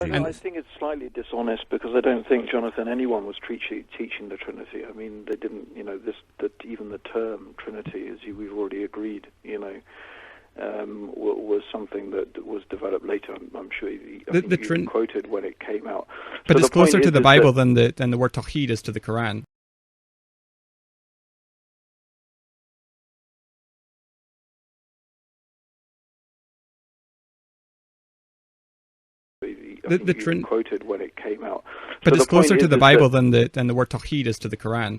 I think it's slightly dishonest because I don't think, Jonathan, anyone was teaching the Trinity. I mean, they didn't, even the term Trinity, as we've already agreed, was something that was developed later. I'm sure you quoted when it came out. But it's closer to the Bible than the word Tauhid is to the Quran. Quoted when it came out. But it's closer to the Bible than the word Tauhid is to the Quran.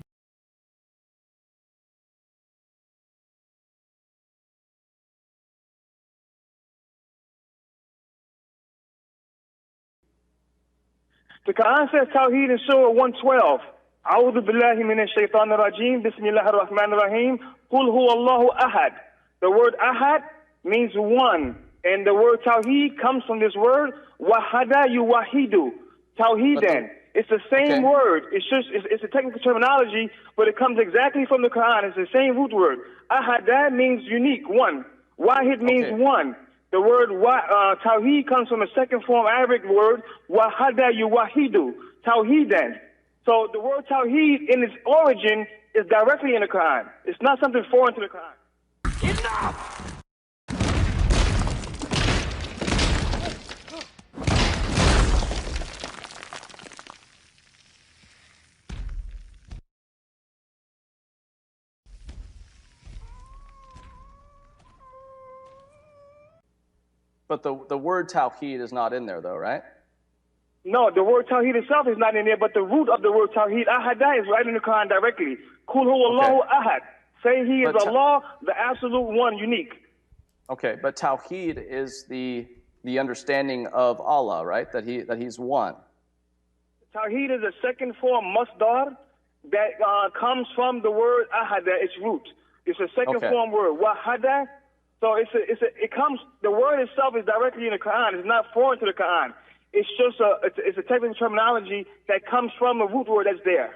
The Quran says Tauhid in Surah 112. أعوذ بالله من الشيطان الرجيم بسم الله الرحمن الرحيم قل هو الله أحد. The word Ahad means one. And the word Tawheed comes from this word, Wahada yuwahidu. Tawheedan. It's the same word. It's a technical terminology, but it comes exactly from the Quran. It's the same root word. Ahada means unique, one. Wahid means one. The word Tawheed comes from a second form Arabic word, Wahada yuwahidu. Tawheedan. So the word Tawheed in its origin is directly in the Quran. It's not something foreign to the Quran. Enough! But the word Tawheed is not in there, though, right? No, the word Tawheed itself is not in there, but the root of the word Tawheed, Ahada, is right in the Quran directly. Kul huwa Allahu Ahad. Say He is Allah, the absolute one, unique. Okay, but Tawheed is the understanding of Allah, right? That He's one. Tawheed is a second form masdar that comes from the word Ahada, its root. It's a second form word, Wahada. So it comes. The word itself is directly in the Quran. It's not foreign to the Quran. It's just it's a technical terminology that comes from a root word that's there.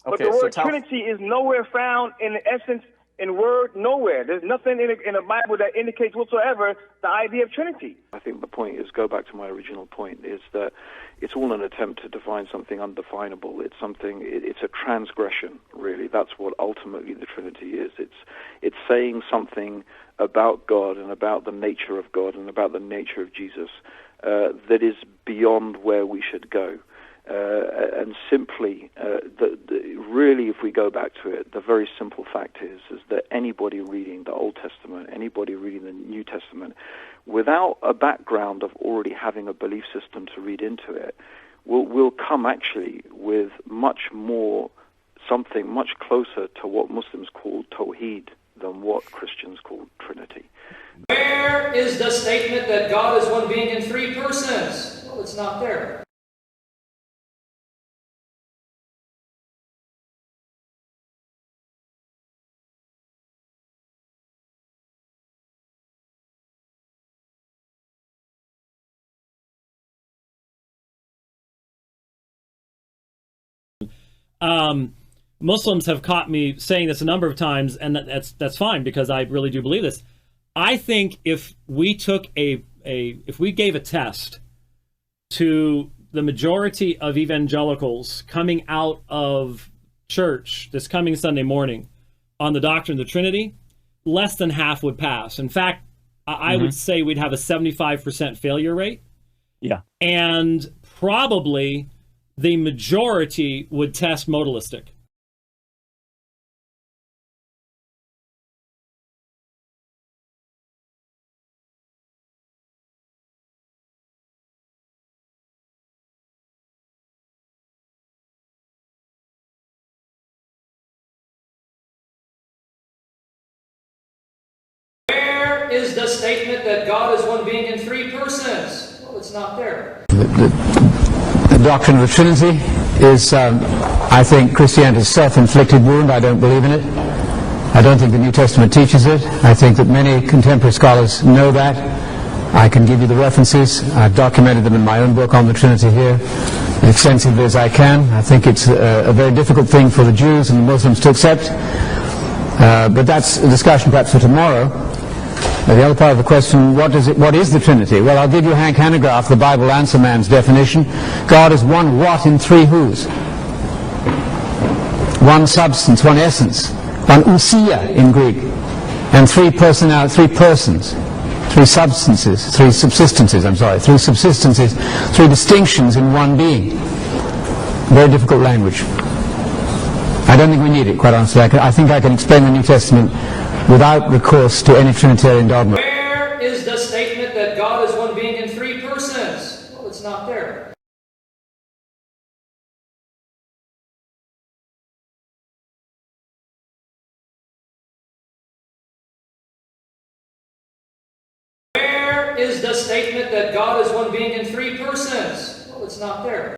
But the word Trinity is nowhere found in the essence, in word, nowhere. There's nothing in the Bible that indicates whatsoever the idea of Trinity. I think the point is, go back to my original point, is that it's all an attempt to define something undefinable. It's a transgression, really. That's what ultimately the Trinity is. It's saying something about God and about the nature of God and about the nature of Jesus that is beyond where we should go. And simply, really, if we go back to it, the very simple fact is that anybody reading the Old Testament, anybody reading the New Testament, without a background of already having a belief system to read into it, will come actually with something much closer to what Muslims call Tauhid than what Christians call Trinity. Where is the statement that God is one being in three persons? Well, it's not there. Muslims have caught me saying this a number of times, and that's fine because I really do believe this. I think if we took if we gave a test to the majority of evangelicals coming out of church this coming Sunday morning on the doctrine of the Trinity, less than half would pass. In fact, I would say we'd have a 75% failure rate. Yeah. And probably the majority would test modalistic. Where is the statement that God is one being in three persons? Well, it's not there. The doctrine of the Trinity is, I think, Christianity's self-inflicted wound. I don't believe in it. I don't think the New Testament teaches it. I think that many contemporary scholars know that. I can give you the references. I've documented them in my own book on the Trinity here, extensively as I can. I think it's a very difficult thing for the Jews and the Muslims to accept. But that's a discussion perhaps for tomorrow. The other part of the question, what is the Trinity? Well, I'll give you Hank Hanegraaff, the Bible Answer Man's definition. God is one what in three who's. One substance, one essence, one ousia in Greek, and three persons, three substances, three subsistences, three distinctions in one being. Very difficult language. I don't think we need it, quite honestly. I think I can explain the New Testament without recourse to any Trinitarian dogma. Where is the statement that God is one being in three persons? Well, it's not there. Where is the statement that God is one being in three persons? Well, it's not there.